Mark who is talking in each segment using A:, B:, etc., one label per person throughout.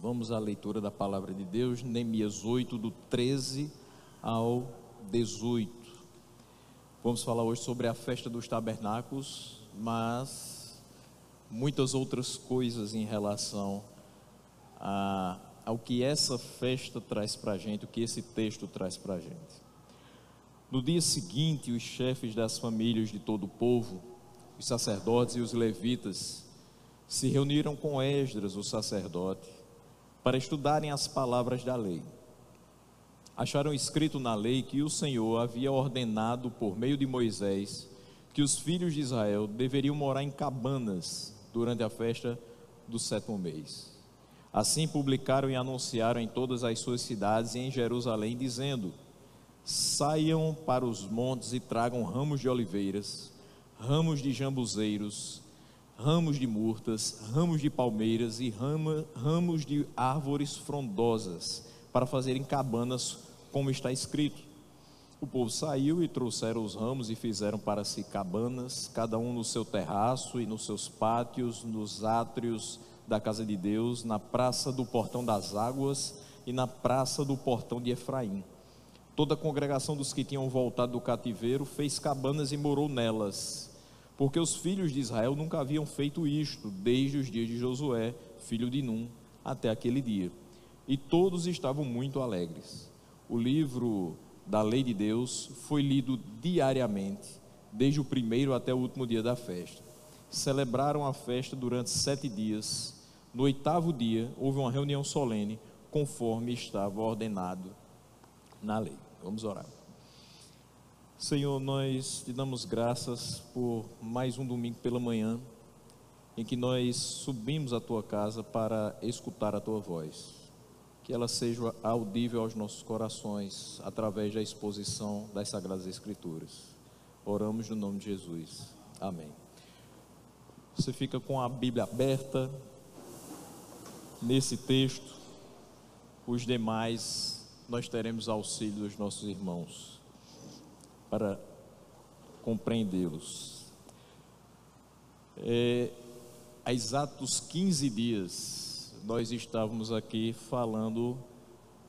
A: Vamos à leitura da palavra de Deus, Neemias 8, do 13 ao 18. Vamos falar hoje sobre a festa dos tabernáculos, mas muitas outras coisas em relação ao que essa festa traz para a gente, o que esse texto traz para a gente. No dia seguinte, os chefes das famílias de todo o povo, os sacerdotes e os levitas, se reuniram com Esdras, o sacerdote, para estudarem as palavras da lei. Acharam escrito na lei que o Senhor havia ordenado por meio de Moisés que os filhos de Israel deveriam morar em cabanas durante a festa do 7º mês. Assim publicaram e anunciaram em todas as suas cidades e em Jerusalém, dizendo: saiam para os montes e tragam ramos de oliveiras, ramos de jambuzeiros, ramos de murtas, ramos de palmeiras e ramos de árvores frondosas, para fazerem cabanas, como está escrito. O povo saiu e trouxeram os ramos e fizeram para si cabanas, cada um no seu terraço e nos seus pátios, nos átrios da casa de Deus, na praça do portão das águas e na praça do portão de Efraim. Toda a congregação dos que tinham voltado do cativeiro fez cabanas e morou nelas, porque os filhos de Israel nunca haviam feito isto, desde os dias de Josué, filho de Num, até aquele dia. E todos estavam muito alegres. O livro da lei de Deus foi lido diariamente, desde o primeiro até o último dia da festa. Celebraram a festa durante 7 dias. No 8º dia, houve uma reunião solene, conforme estava ordenado na lei. Vamos orar. Senhor, nós te damos graças por mais um domingo pela manhã, em que nós subimos à tua casa para escutar a tua voz. Que ela seja audível aos nossos corações, através da exposição das Sagradas Escrituras. Oramos no nome de Jesus. Amém. Você fica com a Bíblia aberta nesse texto. Os demais nós teremos auxílio dos nossos irmãos para compreendê-los. Há exatos 15 dias nós estávamos aqui falando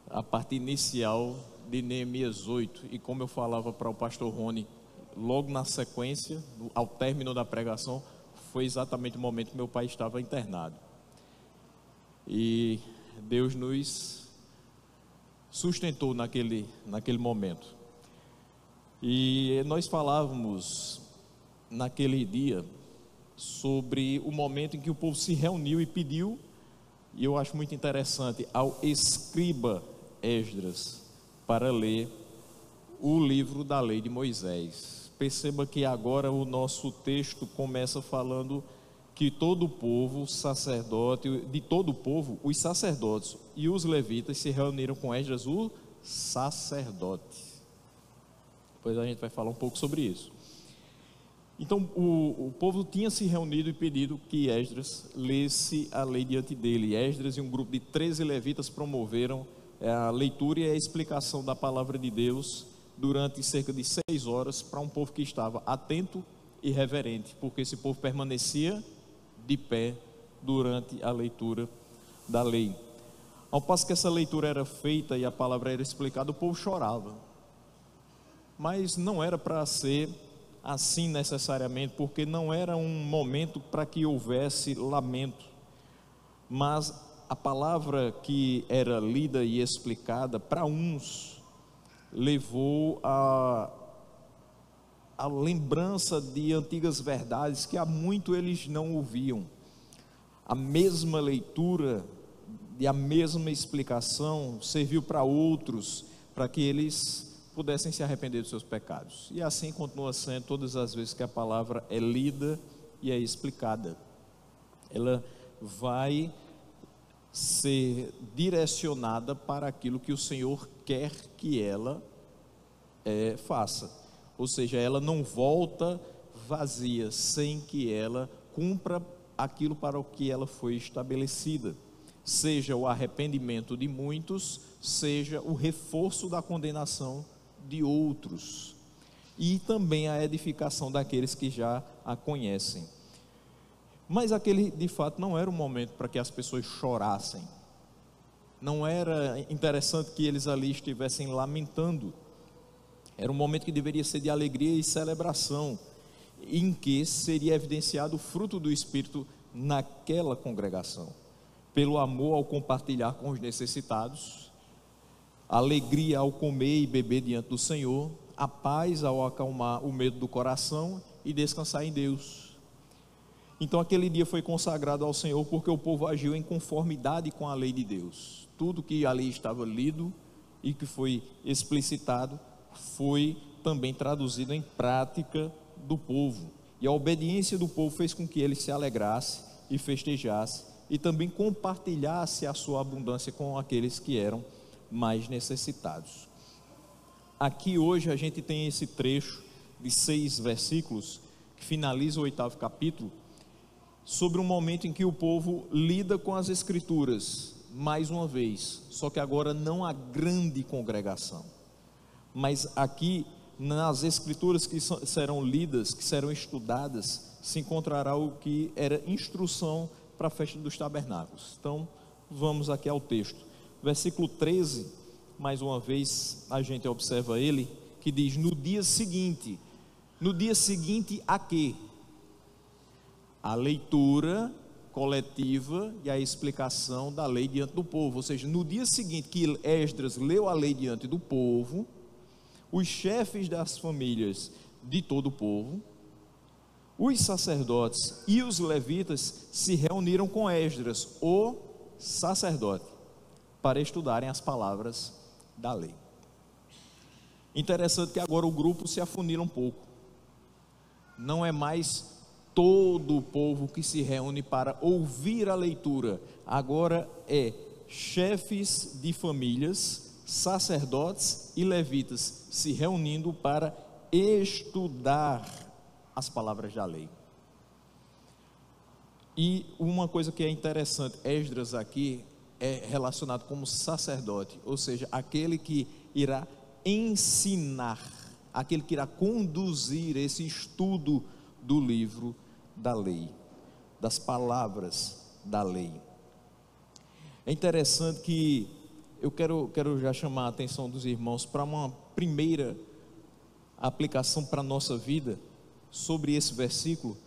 A: a parte inicial de Neemias 8, e como eu falava para o pastor Rony, logo na sequência, ao término da pregação, foi exatamente o momento que meu pai estava internado, e Deus nos sustentou naquele momento. E nós falávamos naquele dia sobre o momento em que o povo se reuniu e pediu, e eu acho muito interessante, ao escriba Esdras para ler o livro da lei de Moisés. Perceba que agora o nosso texto começa falando que todo o povo, de todo o povo, os sacerdotes e os levitas se reuniram com Esdras, o sacerdote. Depois a gente vai falar um pouco sobre isso. Então o povo tinha se reunido e pedido que Esdras lesse a lei diante dele. Esdras e um grupo de 13 levitas promoveram a leitura e a explicação da palavra de Deus durante cerca de 6 horas para um povo que estava atento e reverente, porque esse povo permanecia de pé durante a leitura da lei. Ao passo que essa leitura era feita e a palavra era explicada, o povo chorava. Mas não era para ser assim necessariamente, porque não era um momento para que houvesse lamento. Mas a palavra que era lida e explicada, para uns, levou a lembrança de antigas verdades que há muito eles não ouviam. A mesma leitura e a mesma explicação serviu para outros, para que eles pudessem se arrepender dos seus pecados. E assim continua sendo todas as vezes que a palavra é lida e é explicada. Ela vai ser direcionada para aquilo que o Senhor quer que ela faça. Ou seja, ela não volta vazia, sem que ela cumpra aquilo para o que ela foi estabelecida. Seja o arrependimento de muitos, seja o reforço da condenação de outros, e também a edificação daqueles que já a conhecem. Mas aquele de fato não era um momento para que as pessoas chorassem, Não era interessante que eles ali estivessem lamentando. Era um momento que deveria ser de alegria e celebração, em que seria evidenciado o fruto do Espírito naquela congregação, pelo amor ao compartilhar com os necessitados, a alegria ao comer e beber diante do Senhor, a paz ao acalmar o medo do coração e descansar em Deus. Então aquele dia foi consagrado ao Senhor porque o povo agiu em conformidade com a lei de Deus. Tudo que ali estava lido e que foi explicitado foi também traduzido em prática do povo. E a obediência do povo fez com que ele se alegrasse e festejasse e também compartilhasse a sua abundância com aqueles que eram mais necessitados. Aqui hoje a gente tem esse trecho de 6 versículos que finaliza o 8º capítulo, sobre um momento em que o povo lida com as Escrituras, mais uma vez, só que agora não a grande congregação, mas aqui nas Escrituras que serão lidas, que serão estudadas, se encontrará o que era instrução para a festa dos tabernáculos. Então, vamos aqui ao texto, versículo 13, mais uma vez a gente observa ele, que diz: no dia seguinte a quê? A leitura coletiva e a explicação da lei diante do povo. Ou seja, no dia seguinte que Esdras leu a lei diante do povo, os chefes das famílias de todo o povo, os sacerdotes e os levitas se reuniram com Esdras, o sacerdote, para estudarem as palavras da lei. Interessante que agora o grupo se afunila um pouco. Não é mais todo o povo que se reúne para ouvir a leitura, agora é chefes de famílias, sacerdotes e levitas se reunindo para estudar as palavras da lei. E uma coisa que é interessante, Esdras aqui é relacionado como sacerdote, ou seja, aquele que irá ensinar, aquele que irá conduzir esse estudo do livro da lei, das palavras da lei. É interessante que eu quero já chamar a atenção dos irmãos para uma primeira aplicação para a nossa vida sobre esse versículo.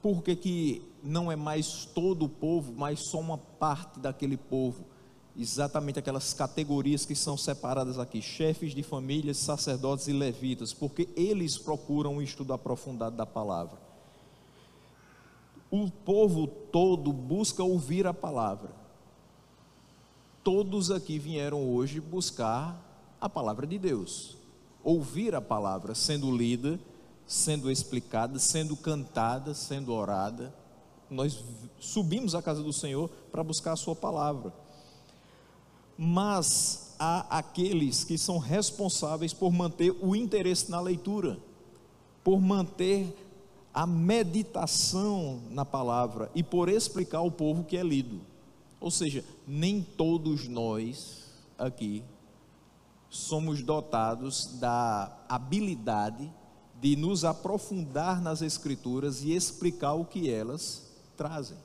A: Porque que não é mais todo o povo, mas só uma parte daquele povo, exatamente aquelas categorias que são separadas aqui, chefes de famílias, sacerdotes e levitas, porque eles procuram um estudo aprofundado da palavra. O povo todo busca ouvir a palavra. Todos aqui vieram hoje buscar a palavra de Deus, ouvir a palavra sendo lida, sendo explicada, sendo cantada, sendo orada. Nós subimos à casa do Senhor para buscar a sua palavra. Mas há aqueles que são responsáveis por manter o interesse na leitura, por manter a meditação na palavra e por explicar ao povo o que é lido. Ou seja, nem todos nós aqui somos dotados da habilidade de nos aprofundar nas Escrituras e explicar o que elas trazem.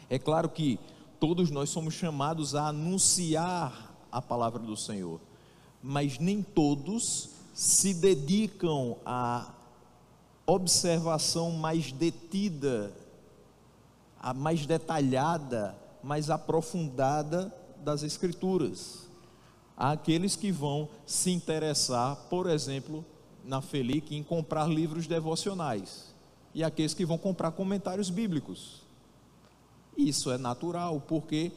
A: É claro que todos nós somos chamados a anunciar a palavra do Senhor, mas nem todos se dedicam à observação mais detida, a mais detalhada, mais aprofundada das Escrituras. Há aqueles que vão se interessar, por exemplo, na Felic, em comprar livros devocionais, e aqueles que vão comprar comentários bíblicos. Isso é natural, porque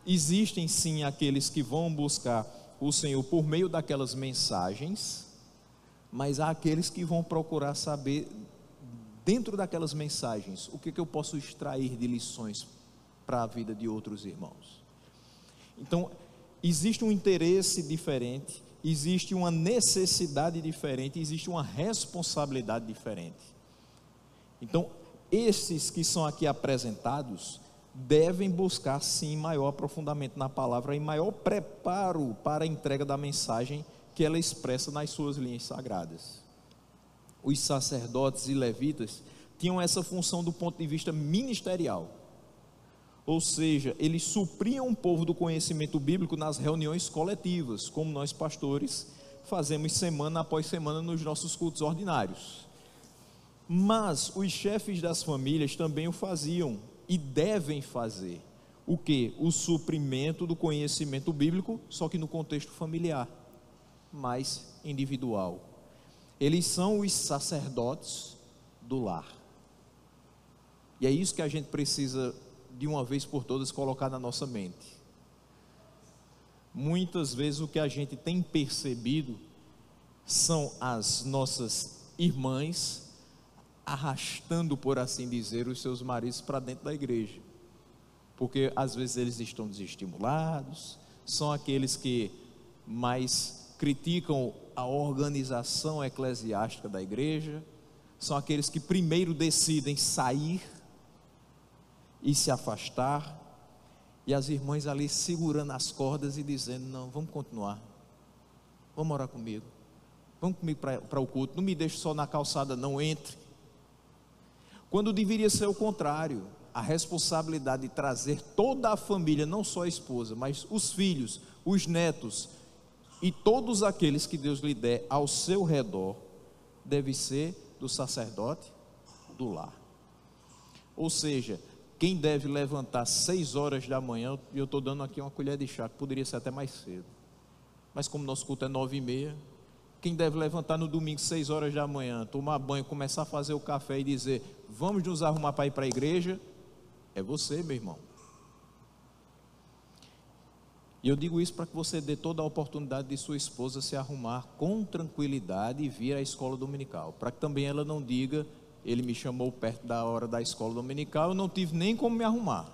A: existem sim aqueles que vão buscar o Senhor por meio daquelas mensagens, mas há aqueles que vão procurar saber, dentro daquelas mensagens, o que eu posso extrair de lições para a vida de outros irmãos. Então, existe um interesse diferente, existe uma necessidade diferente, existe uma responsabilidade diferente. Então, esses que são aqui apresentados devem buscar sim maior aprofundamento na palavra e maior preparo para a entrega da mensagem que ela expressa nas suas linhas sagradas. Os sacerdotes e levitas tinham essa função do ponto de vista ministerial, Ou seja, eles supriam o povo do conhecimento bíblico nas reuniões coletivas, como nós pastores fazemos semana após semana nos nossos cultos ordinários. Mas os chefes das famílias também o faziam e devem fazer. O quê? O suprimento do conhecimento bíblico, só que no contexto familiar, mais individual. Eles são os sacerdotes do lar. E é isso que a gente precisa, de uma vez por todas, colocar na nossa mente. Muitas vezes o que a gente tem percebido são as nossas irmãs arrastando, por assim dizer, os seus maridos para dentro da igreja, porque às vezes eles estão desestimulados, são aqueles que mais criticam a organização eclesiástica da igreja, são aqueles que primeiro decidem sair e se afastar, e as irmãs ali segurando as cordas e dizendo: não, vamos continuar, vamos orar comigo, vamos comigo para o culto, não me deixe só na calçada, não, entre. Quando deveria ser o contrário, a responsabilidade de trazer toda a família, não só a esposa, mas os filhos, os netos e todos aqueles que Deus lhe der ao seu redor, deve ser do sacerdote do lar. Ou seja, quem deve levantar 6 horas da manhã, e eu estou dando aqui uma colher de chá, que poderia ser até mais cedo, mas como nosso culto é 9h30, quem deve levantar no domingo 6 horas da manhã, tomar banho, começar a fazer o café e dizer: vamos nos arrumar para ir para a igreja, é você, meu irmão. E eu digo isso para que você dê toda a oportunidade de sua esposa se arrumar com tranquilidade e vir à escola dominical, para que também ela não diga: ele me chamou perto da hora da escola dominical, eu não tive nem como me arrumar.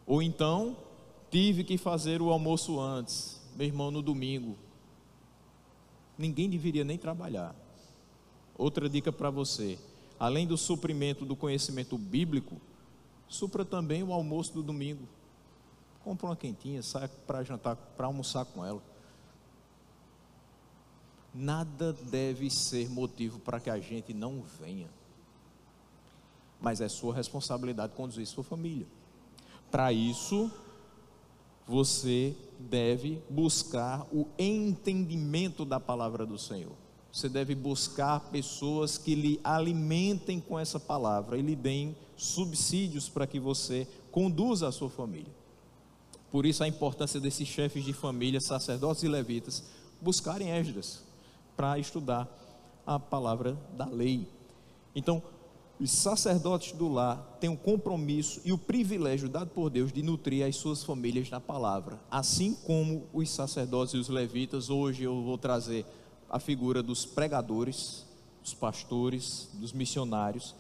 A: Ou então, tive que fazer o almoço antes, meu irmão, no domingo. Ninguém deveria nem trabalhar. Outra dica para você: além do suprimento do conhecimento bíblico, supra também o almoço do domingo. Compra uma quentinha, sai para jantar, para almoçar com ela. Nada deve ser motivo para que a gente não venha, mas é sua responsabilidade conduzir sua família. Para isso, você deve buscar o entendimento da palavra do Senhor. Você deve buscar pessoas que lhe alimentem com essa palavra e lhe deem subsídios para que você conduza a sua família. Por isso a importância desses chefes de família, sacerdotes e levitas, buscarem Esdras para estudar a palavra da lei. Então, os sacerdotes do lar têm o compromisso e o privilégio dado por Deus de nutrir as suas famílias na palavra, assim como os sacerdotes e os levitas. Hoje eu vou trazer a figura dos pregadores, dos pastores, dos missionários,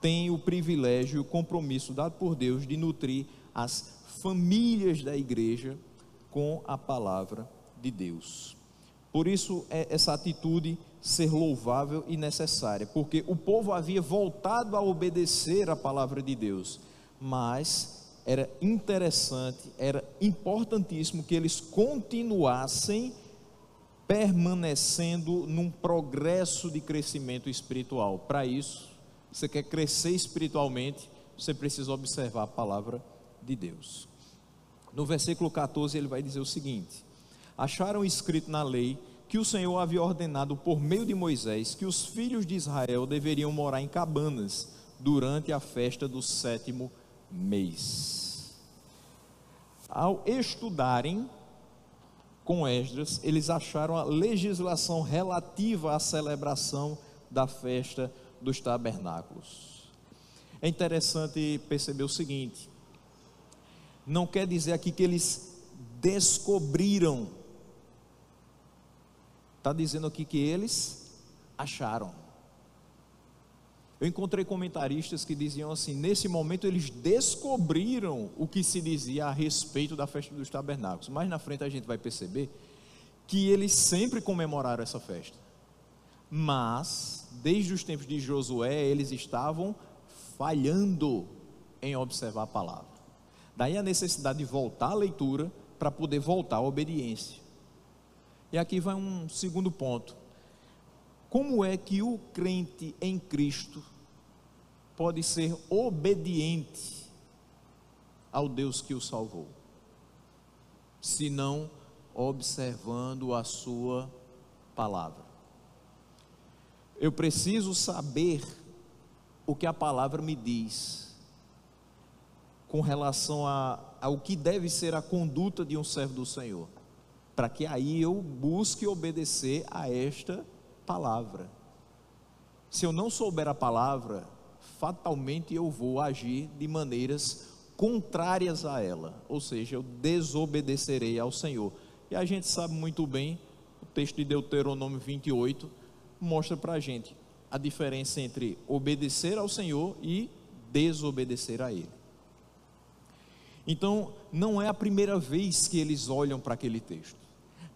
A: têm o privilégio e o compromisso dado por Deus de nutrir as famílias da igreja com a palavra de Deus. Por isso essa atitude ser louvável e necessária, porque o povo havia voltado a obedecer a palavra de Deus, mas era interessante, era importantíssimo que eles continuassem permanecendo num progresso de crescimento espiritual. Para isso, você quer crescer espiritualmente, você precisa observar a palavra de Deus. No versículo 14 ele vai dizer o seguinte: acharam escrito na lei que o Senhor havia ordenado por meio de Moisés que os filhos de Israel deveriam morar em cabanas durante a festa do 7º mês. Ao estudarem com Esdras, eles acharam a legislação relativa à celebração da festa dos tabernáculos. É interessante perceber o seguinte: não quer dizer aqui que eles descobriram, está dizendo aqui que eles acharam. Eu encontrei comentaristas que diziam assim: nesse momento eles descobriram o que se dizia a respeito da festa dos tabernáculos. Mais na frente a gente vai perceber que eles sempre comemoraram essa festa, mas desde os tempos de Josué eles estavam falhando em observar a palavra. Daí a necessidade de voltar à leitura para poder voltar à obediência. E aqui vai um segundo ponto: como é que o crente em Cristo pode ser obediente ao Deus que o salvou, senão observando a sua palavra. Eu preciso saber o que a palavra me diz com relação ao que deve ser a conduta de um servo do Senhor, para que aí eu busque obedecer a esta palavra. Se eu não souber a palavra, fatalmente eu vou agir de maneiras contrárias a ela, ou seja, eu desobedecerei ao Senhor. E a gente sabe muito bem, o texto de Deuteronômio 28 mostra para a gente a diferença entre obedecer ao Senhor e desobedecer a Ele. Então, não é a primeira vez que eles olham para aquele texto,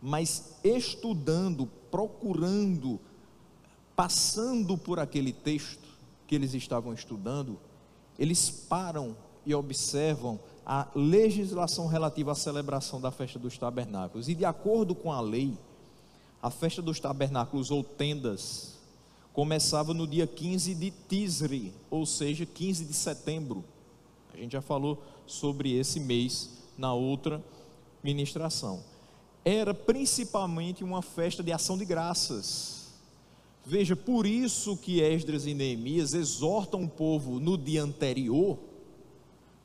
A: mas estudando, procurando, passando por aquele texto que eles estavam estudando, eles param e observam a legislação relativa à celebração da festa dos tabernáculos. E de acordo com a lei, a festa dos tabernáculos ou tendas começava no dia 15 de Tisri, ou seja, 15 de setembro. A gente já falou sobre esse mês na outra ministração. Era principalmente uma festa de ação de graças. Veja, por isso que Esdras e Neemias exortam o povo no dia anterior,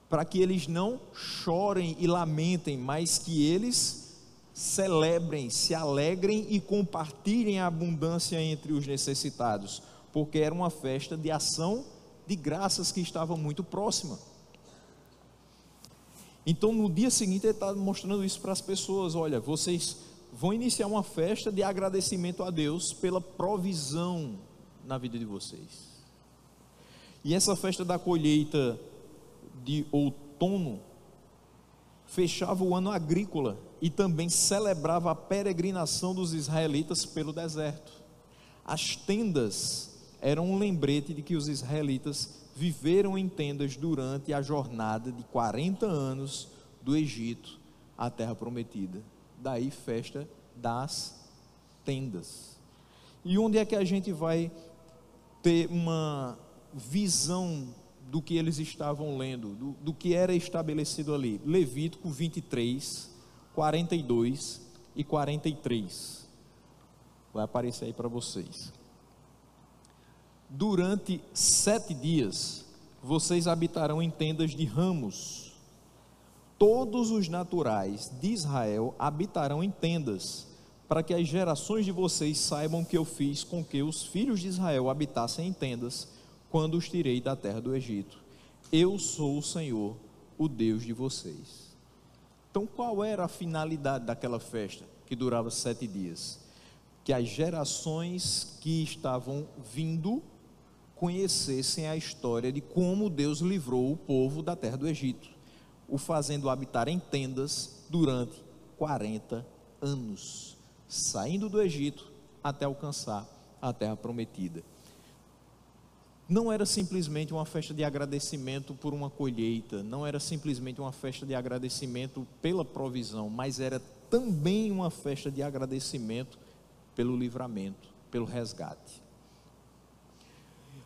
A: para que eles não chorem e lamentem, mas que eles celebrem, se alegrem e compartilhem a abundância entre os necessitados, porque era uma festa de ação de graças que estava muito próxima. Então no dia seguinte ele está mostrando isso para as pessoas: olha, vocês vão iniciar uma festa de agradecimento a Deus pela provisão na vida de vocês. E essa festa da colheita de outono fechava o ano agrícola e também celebrava a peregrinação dos israelitas pelo deserto. As tendas eram um lembrete de que os israelitas viveram em tendas durante a jornada de 40 anos do Egito à terra prometida. Daí festa das tendas. E onde é que a gente vai ter uma visão do que eles estavam lendo, do que era estabelecido ali? Levítico 23, 42 e 43. Vai aparecer aí para vocês. Durante 7 dias, vocês habitarão em tendas de ramos. Todos os naturais de Israel habitarão em tendas, para que as gerações de vocês saibam que eu fiz com que os filhos de Israel habitassem em tendas, quando os tirei da terra do Egito. Eu sou o Senhor, o Deus de vocês. Então, qual era a finalidade daquela festa, que durava 7 dias? Que as gerações que estavam vindo conhecessem a história de como Deus livrou o povo da terra do Egito, o fazendo habitar em tendas durante 40 anos, saindo do Egito até alcançar a terra prometida. Não era simplesmente uma festa de agradecimento por uma colheita, não era simplesmente uma festa de agradecimento pela provisão, mas era também uma festa de agradecimento pelo livramento, pelo resgate.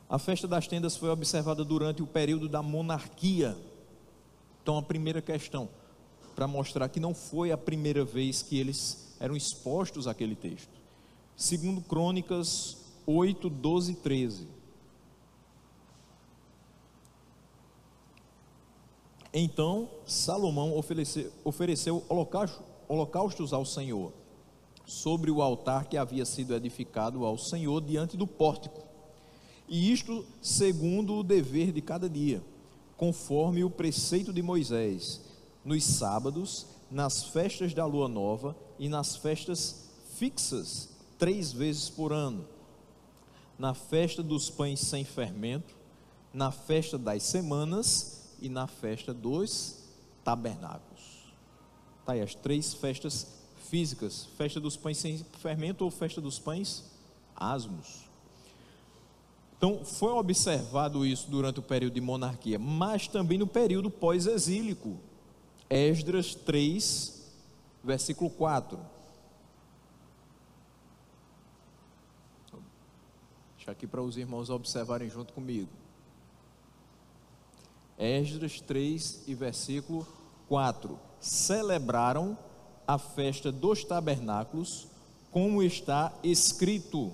A: A festa das tendas foi observada durante o período da monarquia. Então, a primeira questão, para mostrar que não foi a primeira vez que eles eram expostos àquele texto. Segundo Crônicas 8, 12 e 13. Então Salomão ofereceu holocaustos ao Senhor, sobre o altar que havia sido edificado ao Senhor diante do pórtico, e isto segundo o dever de cada dia, conforme o preceito de Moisés, nos sábados, nas festas da lua nova e nas festas fixas, 3 vezes por ano, na festa dos pães sem fermento, na festa das semanas e na festa dos tabernáculos. Tá aí as 3 festas físicas: festa dos pães sem fermento ou festa dos pães asmos. Então foi observado isso durante o período de monarquia, mas também no período pós-exílico. Esdras 3, versículo 4. Deixa aqui para os irmãos observarem junto comigo. Esdras 3 e versículo 4. Celebraram a festa dos tabernáculos, como está escrito,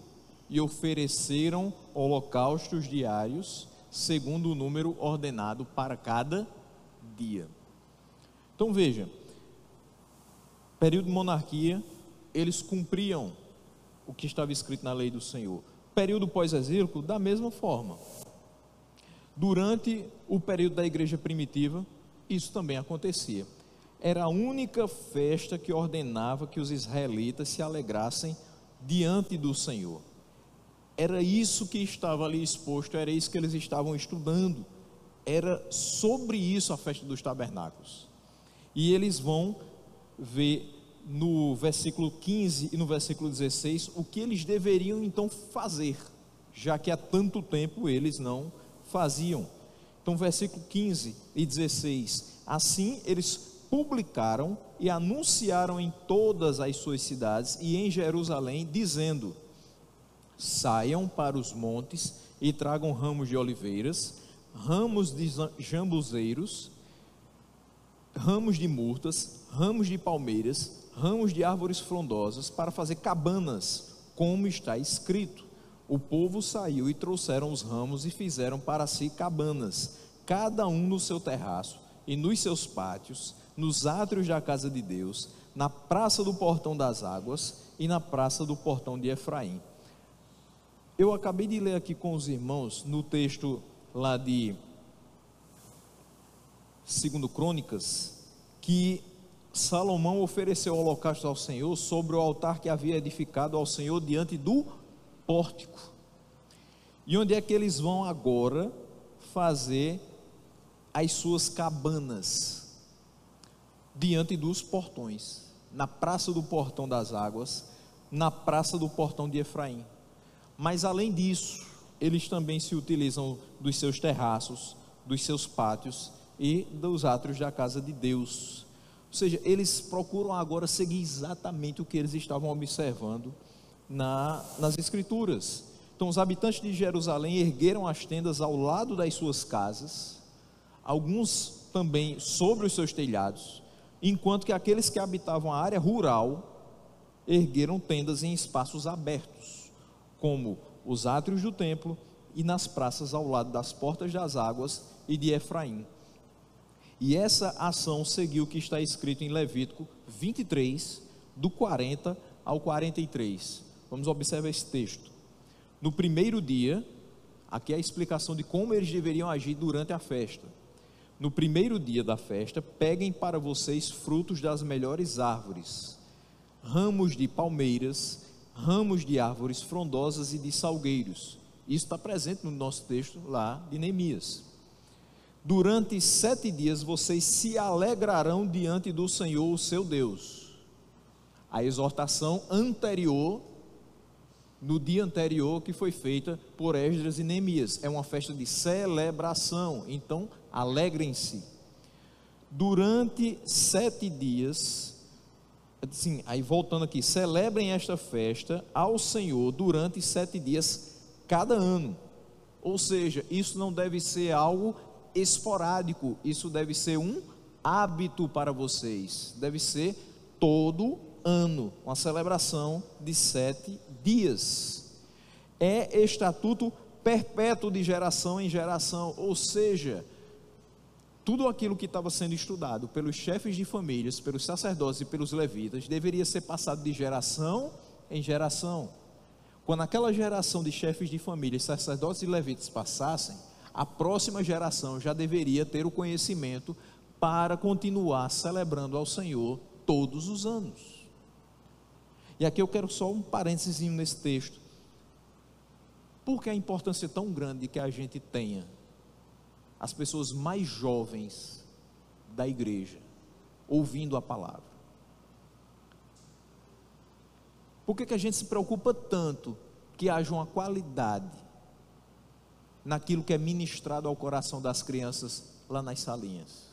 A: e ofereceram holocaustos diários, segundo o número ordenado para cada dia. Então veja, período de monarquia, eles cumpriam o que estava escrito na lei do Senhor. Período pós-exílico, da mesma forma. Durante o período da igreja primitiva, isso também acontecia. Era a única festa que ordenava que os israelitas se alegrassem diante do Senhor. Era isso que estava ali exposto, era isso que eles estavam estudando. Era sobre isso a festa dos tabernáculos. E eles vão ver no versículo 15 e no versículo 16 o que eles deveriam então fazer, já que há tanto tempo eles não faziam. Então, versículo 15 e 16: assim eles publicaram e anunciaram em todas as suas cidades e em Jerusalém, dizendo: saiam para os montes e tragam ramos de oliveiras, ramos de jambuzeiros, ramos de murtas, ramos de palmeiras, ramos de árvores frondosas, para fazer cabanas, como está escrito. O povo saiu e trouxeram os ramos e fizeram para si cabanas, cada um no seu terraço e nos seus pátios, nos átrios da casa de Deus, na praça do portão das águas e na praça do portão de Efraim. Eu acabei de ler aqui com os irmãos no texto lá de 2 Crônicas, que Salomão ofereceu holocausto ao Senhor sobre o altar que havia edificado ao Senhor diante do pórtico. E onde é que eles vão agora fazer as suas cabanas? Diante dos portões, na praça do portão das águas, na praça do portão de Efraim. Mas além disso, eles também se utilizam dos seus terraços, dos seus pátios e dos átrios da casa de Deus. Ou seja, eles procuram agora seguir exatamente o que eles estavam observando nas Escrituras. Então, os habitantes de Jerusalém ergueram as tendas ao lado das suas casas, alguns também sobre os seus telhados, enquanto que aqueles que habitavam a área rural ergueram tendas em espaços abertos, como os átrios do templo e nas praças ao lado das portas das águas e de Efraim. E essa ação seguiu o que está escrito em Levítico 23, do 40 ao 43. Vamos observar esse texto. No primeiro dia, aqui é a explicação de como eles deveriam agir durante a festa. No primeiro dia da festa, peguem para vocês frutos das melhores árvores, ramos de palmeiras, ramos de árvores frondosas e de salgueiros. Isso está presente no nosso texto lá de Neemias. Durante 7 dias vocês se alegrarão diante do Senhor, o seu Deus. A exortação anterior, no dia anterior, que foi feita por Esdras e Neemias, é uma festa de celebração. Então, alegrem-se. Durante 7 dias, assim, aí voltando aqui, celebrem esta festa ao Senhor durante 7 dias cada ano. Ou seja, isso não deve ser algo esporádico, isso deve ser um hábito para vocês, deve ser todo ano, uma celebração de 7 dias. É estatuto perpétuo de geração em geração, ou seja, tudo aquilo que estava sendo estudado pelos chefes de famílias, pelos sacerdotes e pelos levitas, deveria ser passado de geração em geração. Quando aquela geração de chefes de famílias, sacerdotes e levitas passassem, a próxima geração já deveria ter o conhecimento para continuar celebrando ao Senhor todos os anos. E aqui eu quero só um parênteses nesse texto. Por que a importância tão grande que a gente tenha as pessoas mais jovens da igreja ouvindo a palavra? Por que a gente se preocupa tanto que haja uma qualidade naquilo que é ministrado ao coração das crianças lá nas salinhas?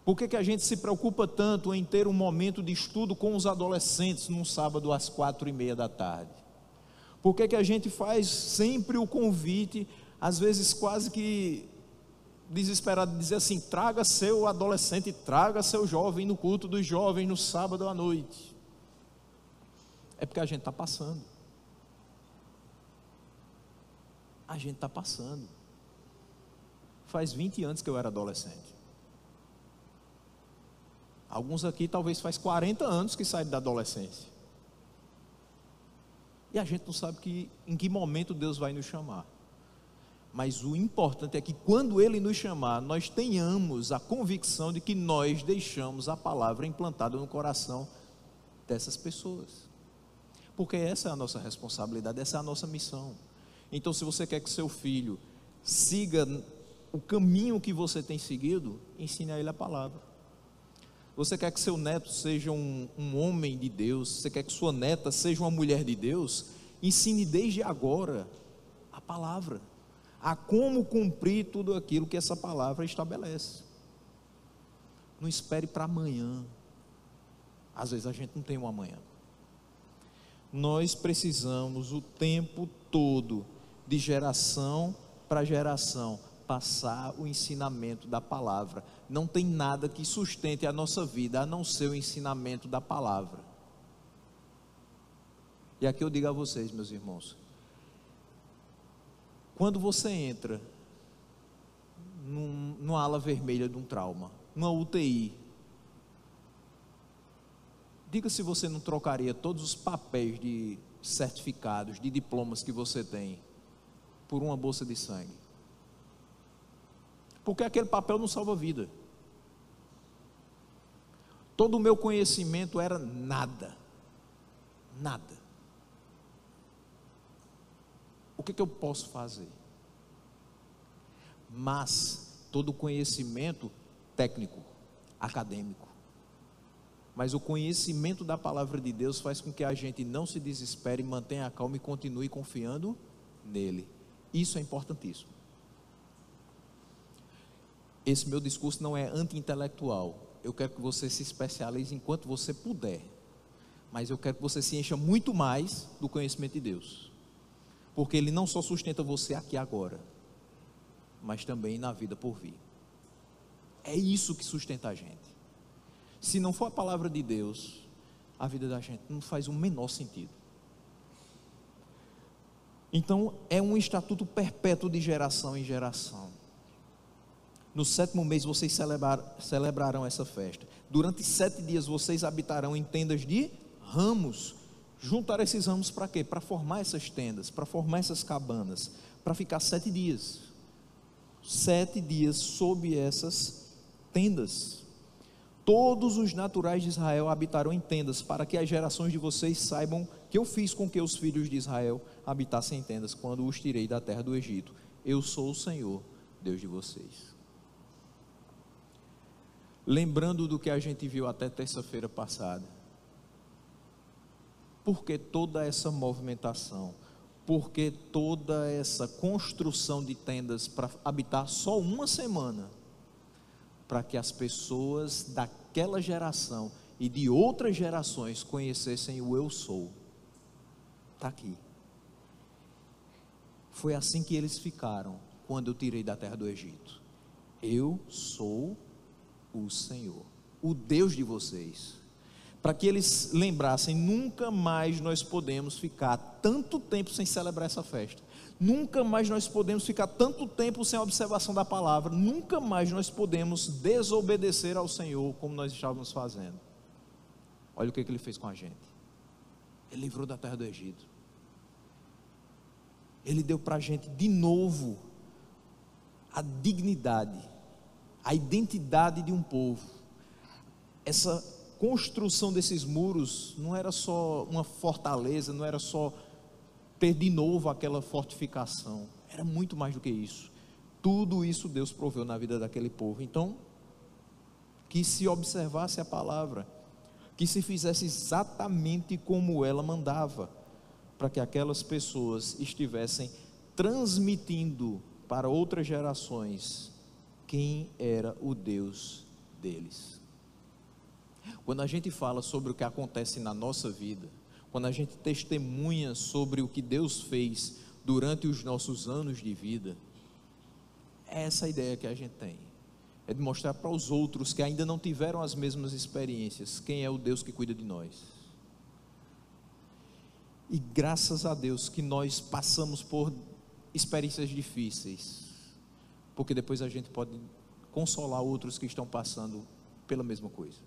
A: Por que a gente se preocupa tanto em ter um momento de estudo com os adolescentes num sábado às 4:30 da tarde? Por que a gente faz sempre o convite, às vezes quase que desesperado de dizer assim: traga seu adolescente, traga seu jovem no culto dos jovens no sábado à noite. É porque a gente está passando. A gente está passando. Faz 20 anos que eu era adolescente. Alguns aqui talvez faz 40 anos que saíram da adolescência. E a gente não sabe em que momento Deus vai nos chamar. Mas o importante é que quando Ele nos chamar, nós tenhamos a convicção de que nós deixamos a palavra implantada no coração dessas pessoas. Porque essa é a nossa responsabilidade, essa é a nossa missão. Então, se você quer que seu filho siga o caminho que você tem seguido, ensine a ele a palavra. Você quer que seu neto seja um homem de Deus, você quer que sua neta seja uma mulher de Deus, ensine desde agora a palavra, a como cumprir tudo aquilo que essa palavra estabelece. Não espere para amanhã. Às vezes a gente não tem um amanhã. Nós precisamos o tempo todo, de geração para geração, passar o ensinamento da palavra. Não tem nada que sustente a nossa vida a não ser o ensinamento da palavra. E aqui eu digo a vocês, meus irmãos, quando você entra numa ala vermelha de um trauma, numa UTI, diga se você não trocaria todos os papéis de certificados, de diplomas que você tem, por uma bolsa de sangue. Porque aquele papel não salva a vida. Todo o meu conhecimento era nada. Nada. O que eu posso fazer? Mas todo o conhecimento técnico, acadêmico. Mas o conhecimento da palavra de Deus faz com que a gente não se desespere, mantenha a calma e continue confiando nele. Isso é importantíssimo. Esse meu discurso não é anti-intelectual. Eu quero que você se especialize enquanto você puder. Mas eu quero que você se encha muito mais do conhecimento de Deus. Porque Ele não só sustenta você aqui agora, mas também na vida por vir. É isso que sustenta a gente. Se não for a palavra de Deus, a vida da gente não faz o menor sentido. Então, é um estatuto perpétuo de geração em geração. No 7º mês vocês celebrarão essa festa. Durante 7 dias vocês habitarão em tendas de ramos. Juntar esses ramos para quê? Para formar essas tendas, para formar essas cabanas, para ficar 7 dias. 7 dias sob essas tendas. Todos os naturais de Israel habitarão em tendas, para que as gerações de vocês saibam que eu fiz com que os filhos de Israel habitassem em tendas, quando os tirei da terra do Egito. Eu sou o Senhor, Deus de vocês. Lembrando do que a gente viu até terça-feira passada, por que toda essa movimentação? Por que toda essa construção de tendas para habitar só uma semana? Para que as pessoas daquela geração e de outras gerações conhecessem o eu sou. Está aqui. Foi assim que eles ficaram quando eu tirei da terra do Egito. Eu sou o Senhor, o Deus de vocês. Para que eles lembrassem, nunca mais nós podemos ficar tanto tempo sem celebrar essa festa. Nunca mais nós podemos ficar tanto tempo sem a observação da palavra. Nunca mais nós podemos desobedecer ao Senhor como nós estávamos fazendo. Olha o que Ele fez com a gente. Ele livrou da terra do Egito. Ele deu para a gente de novo a dignidade, a identidade de um povo. Essa construção desses muros não era só uma fortaleza, não era só ter de novo aquela fortificação, era muito mais do que isso. Tudo isso Deus proveu na vida daquele povo. Então, que se observasse a palavra, que se fizesse exatamente como ela mandava, para que aquelas pessoas estivessem transmitindo para outras gerações quem era o Deus deles. Quando a gente fala sobre o que acontece na nossa vida, quando a gente testemunha sobre o que Deus fez durante os nossos anos de vida, É essa a ideia que a gente tem. É de mostrar para os outros que ainda não tiveram as mesmas experiências, quem é o Deus que cuida de nós. E graças a Deus que nós passamos por experiências difíceis, porque depois a gente pode consolar outros que estão passando pela mesma coisa.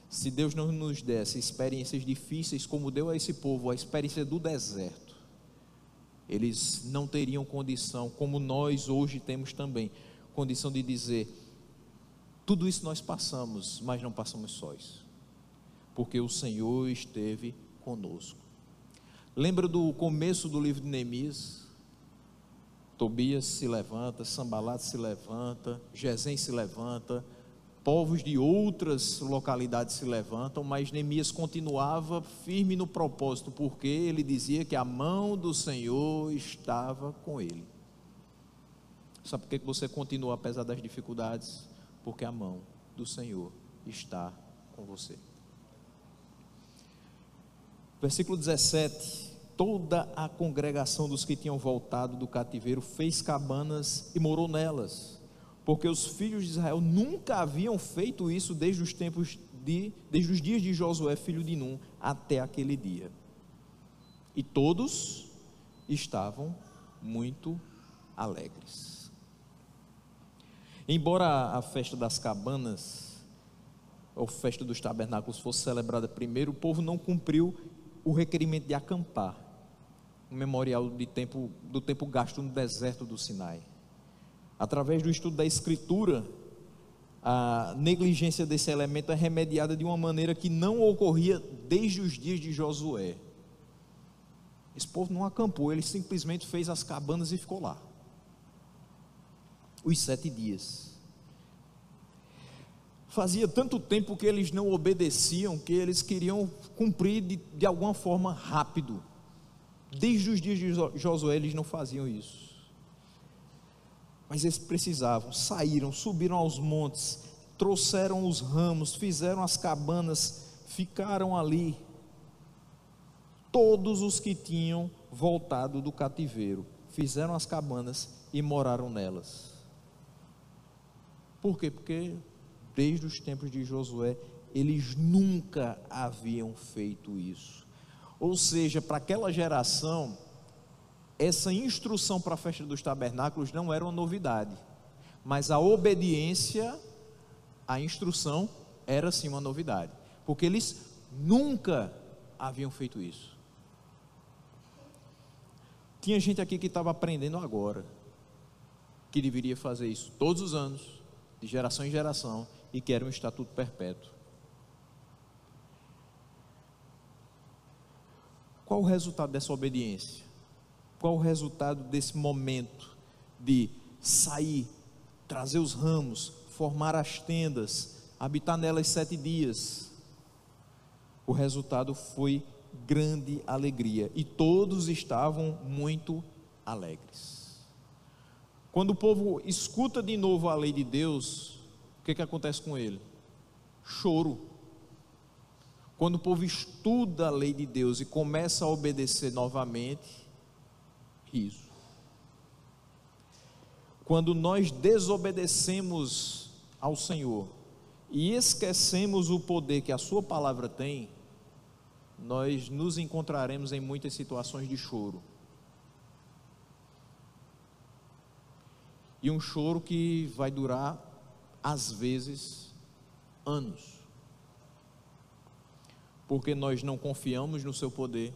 A: Se Deus não nos desse experiências difíceis como deu a esse povo a experiência do deserto, eles não teriam condição, como nós hoje temos também, condição de dizer: tudo isso nós passamos, mas não passamos sós, porque o Senhor esteve conosco. Lembra do começo do livro de Neemias? Tobias se levanta, Sanbalat se levanta, Gesem se levanta, povos de outras localidades se levantam, mas Neemias continuava firme no propósito, porque ele dizia que a mão do Senhor estava com ele. Sabe por que você continua apesar das dificuldades? Porque a mão do Senhor está com você. Versículo 17: toda a congregação dos que tinham voltado do cativeiro fez cabanas e morou nelas, porque os filhos de Israel nunca haviam feito isso desde os dias de Josué, filho de Num, até aquele dia. E todos estavam muito alegres. Embora a festa das cabanas, ou festa dos tabernáculos, fosse celebrada primeiro, o povo não cumpriu o requerimento de acampar, um memorial do tempo gasto no deserto do Sinai. Através do estudo da Escritura, a negligência desse elemento é remediada de uma maneira que não ocorria desde os dias de Josué. Esse povo não acampou, ele simplesmente fez as cabanas e ficou lá os 7 dias. Fazia tanto tempo que eles não obedeciam, que eles queriam cumprir de alguma forma rápido. Desde os dias de Josué eles não faziam isso, mas eles precisavam. Saíram, subiram aos montes, trouxeram os ramos, fizeram as cabanas, ficaram ali. Todos os que tinham voltado do cativeiro fizeram as cabanas e moraram nelas. Por quê? Porque desde os tempos de Josué eles nunca haviam feito isso. Ou seja, para aquela geração, essa instrução para a festa dos tabernáculos não era uma novidade, mas a obediência à instrução era sim uma novidade, porque eles nunca haviam feito isso. Tinha gente aqui que estava aprendendo agora, que deveria fazer isso todos os anos, de geração em geração, e que era um estatuto perpétuo. Qual o resultado dessa obediência? Qual o resultado desse momento de sair, trazer os ramos, formar as tendas, habitar nelas 7 dias? O resultado foi grande alegria, e todos estavam muito alegres. Quando o povo escuta de novo a lei de Deus, o que acontece com ele? Choro. Quando o povo estuda a lei de Deus e começa a obedecer novamente, riso. Quando nós desobedecemos ao Senhor e esquecemos o poder que a sua palavra tem, nós nos encontraremos em muitas situações de choro. E um choro que vai durar, às vezes, anos. Porque nós não confiamos no seu poder,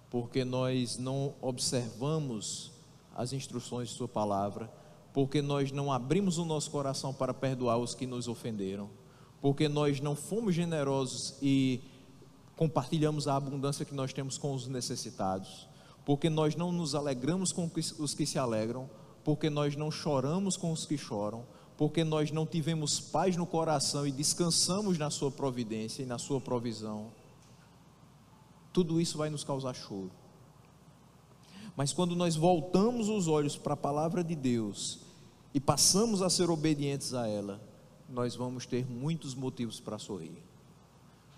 A: porque nós não observamos as instruções de sua palavra, porque nós não abrimos o nosso coração para perdoar os que nos ofenderam, porque nós não fomos generosos e compartilhamos a abundância que nós temos com os necessitados, porque nós não nos alegramos com os que se alegram, porque nós não choramos com os que choram, porque nós não tivemos paz no coração e descansamos na sua providência e na sua provisão. Tudo isso vai nos causar choro. Mas quando nós voltamos os olhos para a palavra de Deus e passamos a ser obedientes a ela, nós vamos ter muitos motivos para sorrir,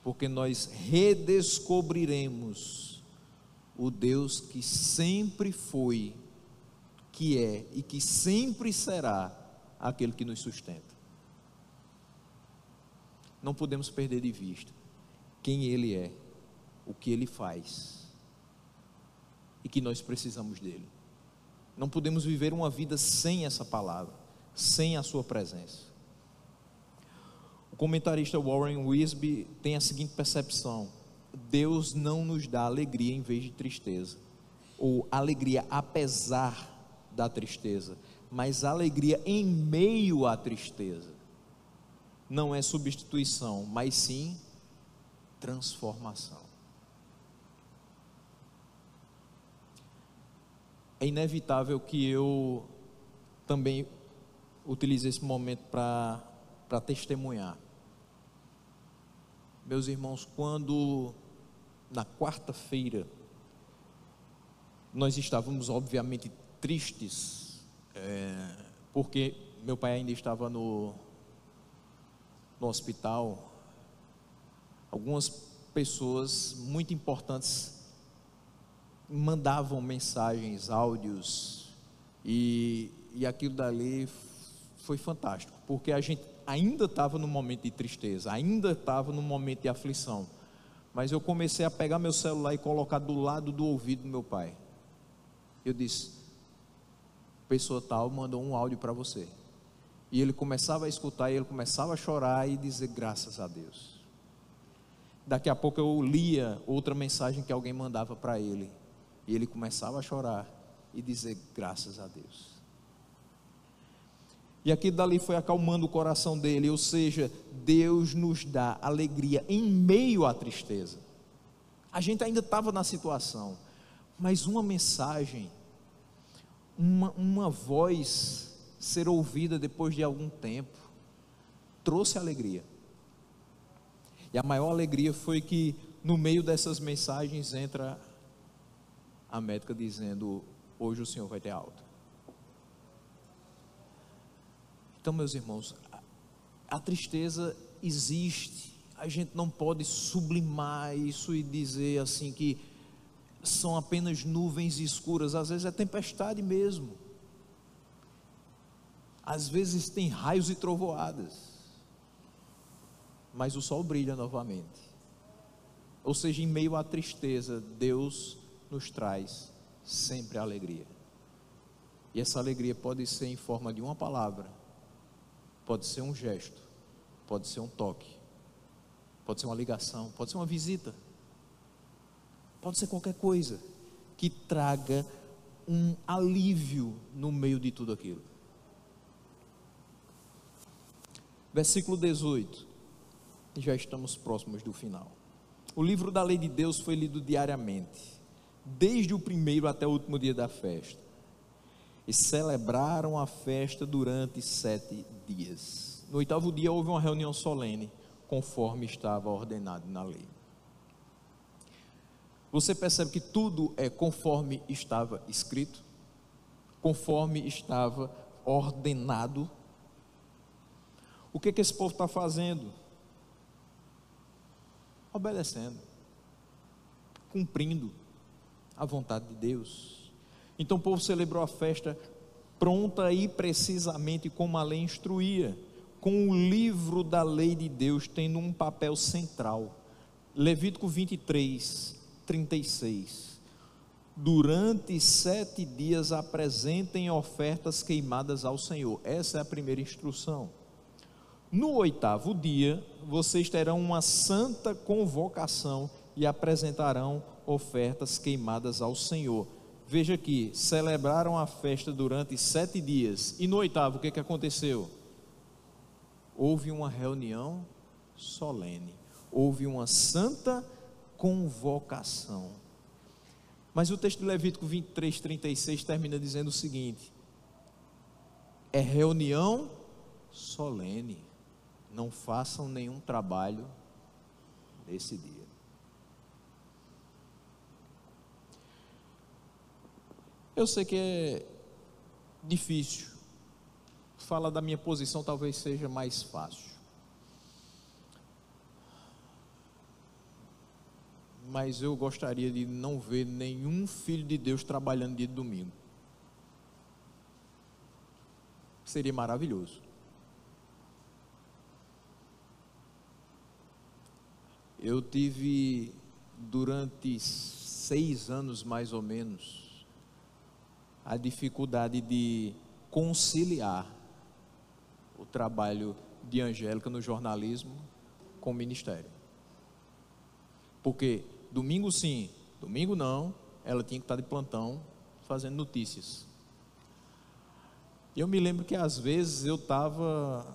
A: porque nós redescobriremos o Deus que sempre foi que é e que sempre será aquele que nos sustenta. Não podemos perder de vista quem Ele é, o que Ele faz e que nós precisamos dEle. Não podemos viver uma vida sem essa palavra, sem a sua presença. O comentarista Warren Wiersbe tem a seguinte percepção: Deus não nos dá alegria em vez de tristeza, ou alegria apesar da tristeza, mas alegria em meio à tristeza. Não é substituição, mas sim transformação. É inevitável que eu também utilize esse momento para testemunhar. Meus irmãos, quando na quarta-feira nós estávamos obviamente tristes, porque meu pai ainda estava no hospital. Algumas pessoas muito importantes mandavam mensagens, áudios, e aquilo dali foi fantástico, porque a gente ainda estava no momento de tristeza, ainda estava no momento de aflição, mas eu comecei a pegar meu celular e colocar do lado do ouvido do meu pai. Eu disse: pessoa tal mandou um áudio para você. E ele começava a escutar, e ele começava a chorar e dizer graças a Deus. Daqui a pouco eu lia outra mensagem que alguém mandava para ele, e ele começava a chorar e dizer graças a Deus. E aquilo dali foi acalmando o coração dele. Ou seja, Deus nos dá alegria em meio à tristeza. A gente ainda estava na situação, mas uma mensagem, uma voz ser ouvida depois de algum tempo, trouxe alegria. E a maior alegria foi que no meio dessas mensagens entra a médica dizendo: hoje o senhor vai ter alta. Então, meus irmãos, a tristeza existe. A gente não pode sublimar isso e dizer assim que são apenas nuvens escuras. Às vezes é tempestade mesmo. Às vezes tem raios e trovoadas, mas o sol brilha novamente. Ou seja, em meio à tristeza, Deus nos traz sempre alegria. E essa alegria pode ser em forma de uma palavra, pode ser um gesto, pode ser um toque, pode ser uma ligação, pode ser uma visita, pode ser qualquer coisa que traga um alívio no meio de tudo aquilo. Versículo 18, já estamos próximos do final. O livro da lei de Deus foi lido diariamente, desde o primeiro até o último dia da festa, e celebraram a festa durante 7 dias. No 8º dia houve uma reunião solene, conforme estava ordenado na lei. Você percebe que tudo é conforme estava escrito, conforme estava ordenado. O que esse povo está fazendo? Obedecendo, cumprindo a vontade de Deus. Então o povo celebrou a festa pronta e precisamente como a lei instruía, com o livro da lei de Deus tendo um papel central. Levítico 23, 36. Durante 7 dias apresentem ofertas queimadas ao Senhor. Essa é a primeira instrução. No 8º dia, vocês terão uma santa convocação e apresentarão ofertas queimadas ao Senhor. Veja aqui, celebraram a festa durante 7 dias. E no 8º, o que aconteceu? Houve uma reunião solene. Houve uma santa convocação. Mas o texto de Levítico 23, 36 termina dizendo o seguinte: é reunião solene. Não façam nenhum trabalho nesse dia. Eu sei que é difícil. Falar da minha posição talvez seja mais fácil. Mas eu gostaria de não ver nenhum filho de Deus trabalhando dia de domingo. Seria maravilhoso. Eu tive, durante 6 anos mais ou menos, a dificuldade de conciliar o trabalho de Angélica no jornalismo com o ministério. Porque domingo sim, domingo não, ela tinha que estar de plantão fazendo notícias. E eu me lembro que às vezes eu estava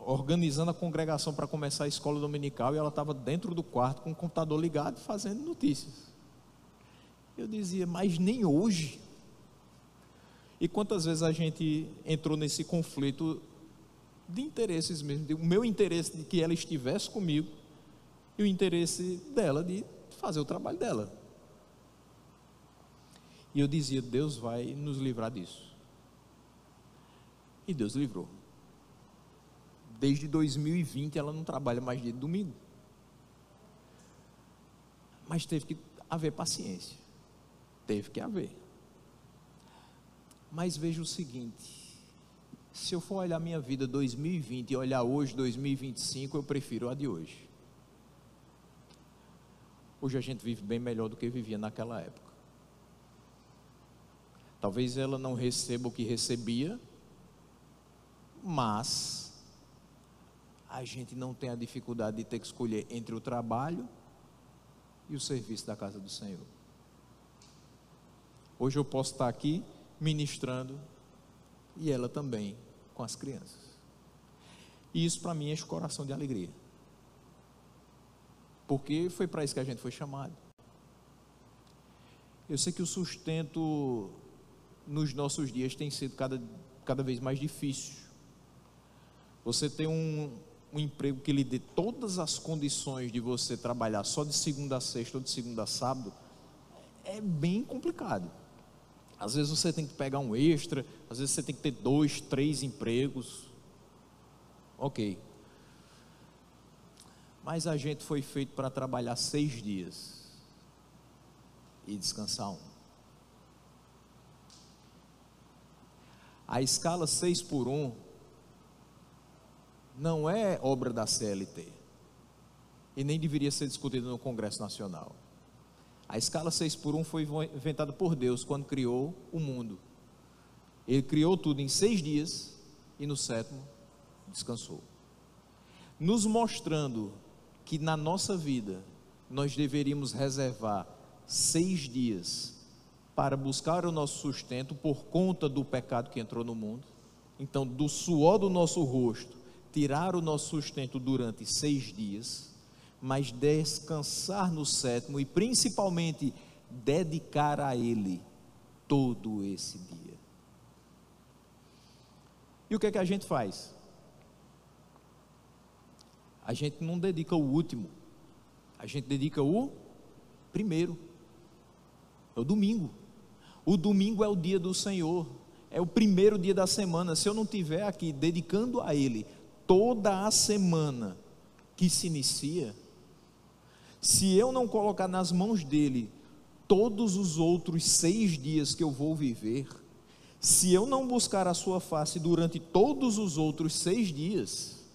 A: organizando a congregação para começar a escola dominical e ela estava dentro do quarto com o computador ligado fazendo notícias. Eu dizia, mas nem hoje. E quantas vezes a gente entrou nesse conflito de interesses mesmo, o meu interesse de que ela estivesse comigo e o interesse dela de fazer o trabalho dela. E eu dizia, Deus vai nos livrar disso. E Deus livrou. Desde 2020 ela não trabalha mais dia de domingo. Mas teve que haver paciência. Teve que haver. Mas veja o seguinte, se eu for olhar minha vida 2020 e olhar hoje 2025, eu prefiro a de hoje. Hoje a gente vive bem melhor do que vivia naquela época. Talvez ela não receba o que recebia, mas a gente não tem a dificuldade de ter que escolher entre o trabalho e o serviço da casa do Senhor. Hoje eu posso estar aqui ministrando e ela também com as crianças. E isso para mim enche o coração de alegria. Porque foi para isso que a gente foi chamado. Eu sei que o sustento nos nossos dias tem sido cada vez mais difícil. Você tem um emprego que lhe dê todas as condições de você trabalhar só de segunda a sexta ou de segunda a sábado, é bem complicado. Às vezes você tem que pegar um extra, às vezes você tem que ter 2, 3 empregos. Ok. Mas a gente foi feito para trabalhar 6 dias e descansar 1. A escala 6x1 não é obra da CLT e nem deveria ser discutida no Congresso Nacional. A escala 6x1 foi inventada por Deus quando criou o mundo. Ele criou tudo em 6 dias e no 7º descansou, nos mostrando que na nossa vida nós deveríamos reservar 6 dias para buscar o nosso sustento por conta do pecado que entrou no mundo. Então, do suor do nosso rosto, tirar o nosso sustento durante 6 dias, mas descansar no 7º e principalmente dedicar a Ele todo esse dia. E o que é que a gente faz? A gente não dedica o último, a gente dedica o primeiro, é o domingo. O domingo é o dia do Senhor, é o primeiro dia da semana. Se eu não estiver aqui dedicando a Ele toda a semana que se inicia, se eu não colocar nas mãos dEle todos os outros 6 dias que eu vou viver, se eu não buscar a sua face durante todos os outros 6 dias,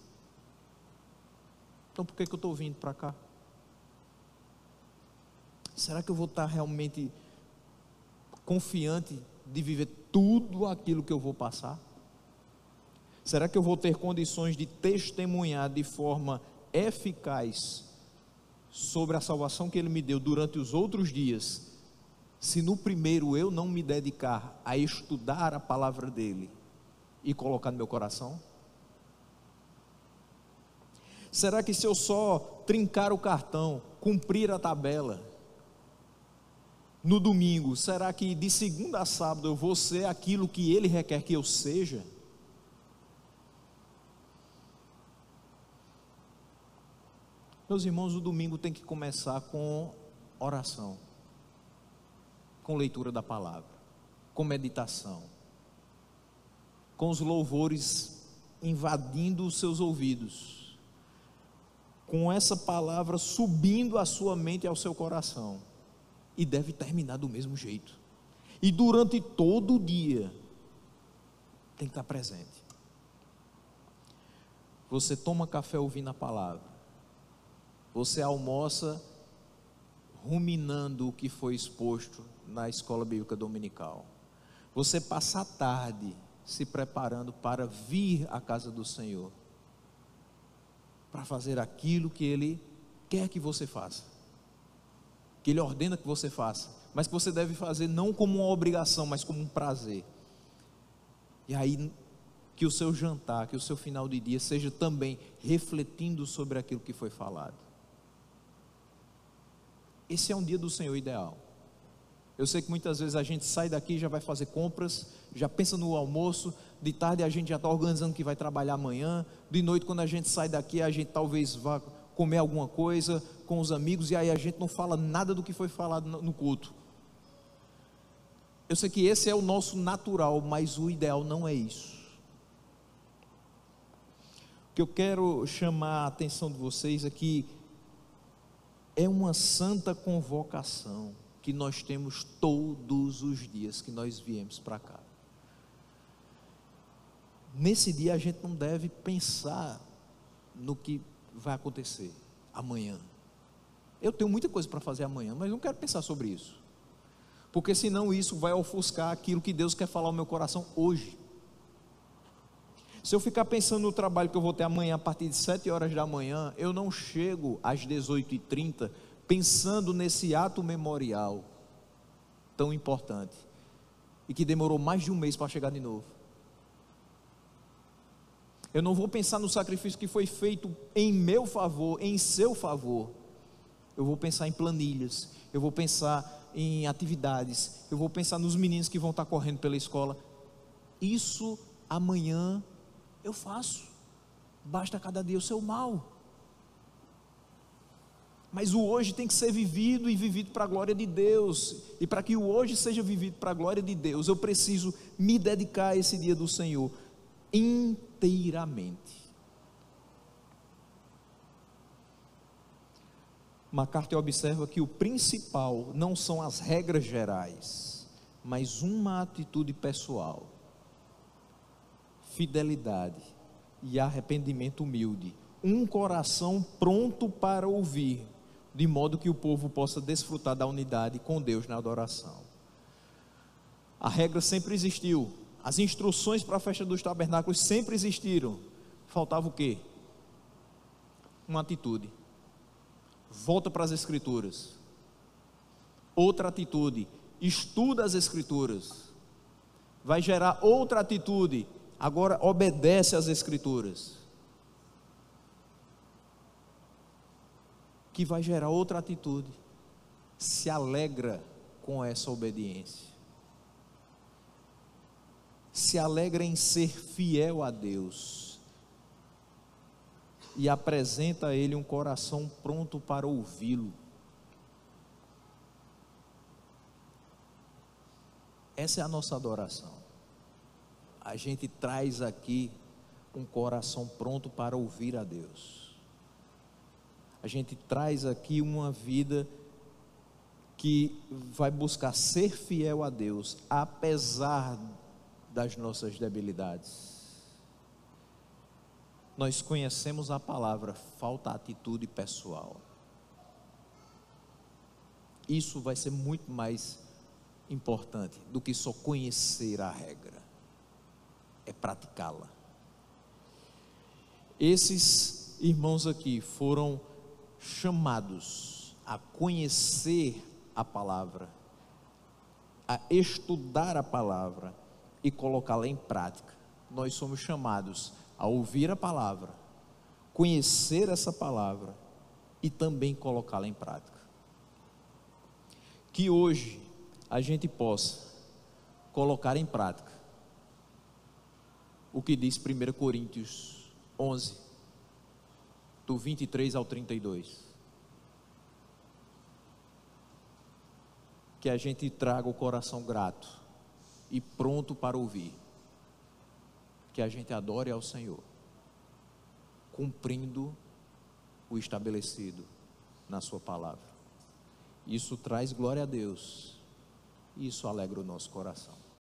A: então por que eu estou vindo para cá? Será que eu vou estar realmente confiante de viver tudo aquilo que eu vou passar? Será que eu vou ter condições de testemunhar de forma eficaz sobre a salvação que Ele me deu durante os outros dias, se no primeiro eu não me dedicar a estudar a palavra dEle e colocar no meu coração? Será que se eu só trincar o cartão, cumprir a tabela no domingo, será que de segunda a sábado eu vou ser aquilo que Ele requer que eu seja? Meus irmãos, o domingo tem que começar com oração, com leitura da palavra, com meditação, com os louvores invadindo os seus ouvidos, com essa palavra subindo à sua mente e ao seu coração, e deve terminar do mesmo jeito, e durante todo o dia tem que estar presente. você toma café ouvindo a palavra, você almoça ruminando o que foi exposto na escola bíblica dominical, você passa a tarde se preparando para vir à casa do Senhor, para fazer aquilo que Ele quer que você faça, que Ele ordena que você faça, mas que você deve fazer não como uma obrigação, mas como um prazer. E aí, que o seu jantar, que o seu final de dia seja também refletindo sobre aquilo que foi falado. Esse é um dia do Senhor ideal. Eu sei que muitas vezes a gente sai daqui e já vai fazer compras, já pensa no almoço, de tarde a gente já está organizando que vai trabalhar amanhã, de noite quando a gente sai daqui a gente talvez vá comer alguma coisa com os amigos, e aí a gente não fala nada do que foi falado no culto. Eu sei que esse é o nosso natural, mas o ideal não é isso. O que eu quero chamar a atenção de vocês é que é uma santa convocação que nós temos todos os dias que nós viemos para cá. Nesse dia a gente não deve pensar no que vai acontecer amanhã. Eu tenho muita coisa para fazer amanhã, mas não quero pensar sobre isso, porque senão isso vai ofuscar aquilo que Deus quer falar ao meu coração hoje. Se eu ficar pensando no trabalho que eu vou ter amanhã a partir de 7 horas da manhã, eu não chego às 18h30 pensando nesse ato memorial tão importante e que demorou mais de um mês para chegar de novo. Eu não vou pensar no sacrifício que foi feito em meu favor, em seu favor. Eu vou pensar em planilhas, eu vou pensar em atividades, eu vou pensar nos meninos que vão estar correndo pela escola. Isso amanhã eu faço, basta cada dia o seu mal. Mas o hoje tem que ser vivido e vivido para a glória de Deus, e para que o hoje seja vivido para a glória de Deus, eu preciso me dedicar a esse dia do Senhor inteiramente. MacArthur observa que o principal não são as regras gerais, mas uma atitude pessoal, fidelidade e arrependimento humilde, um coração pronto para ouvir, de modo que o povo possa desfrutar da unidade com Deus na adoração. A regra sempre existiu, as instruções para a festa dos tabernáculos sempre existiram. Faltava o quê? Uma atitude. Volta para as Escrituras. Outra atitude, estuda as Escrituras. Vai gerar outra atitude, agora obedece às Escrituras, que vai gerar outra atitude, se alegra com essa obediência, se alegra em ser fiel a Deus, e apresenta a Ele um coração pronto para ouvi-lo. Essa é a nossa adoração. A gente traz aqui um coração pronto para ouvir a Deus. A gente traz aqui uma vida que vai buscar ser fiel a Deus, apesar das nossas debilidades. Nós conhecemos a palavra, falta atitude pessoal. Isso vai ser muito mais importante do que só conhecer a regra, é praticá-la. Esses irmãos aqui foram chamados a conhecer a palavra, a estudar a palavra e colocá-la em prática. Nós somos chamados a ouvir a palavra, conhecer essa palavra e também colocá-la em prática. Que hoje a gente possa colocar em prática o que diz 1 Coríntios 11, do 23 ao 32. Que a gente traga o coração grato e pronto para ouvir. Que a gente adore ao Senhor, cumprindo o estabelecido na sua palavra. Isso traz glória a Deus, e isso alegra o nosso coração.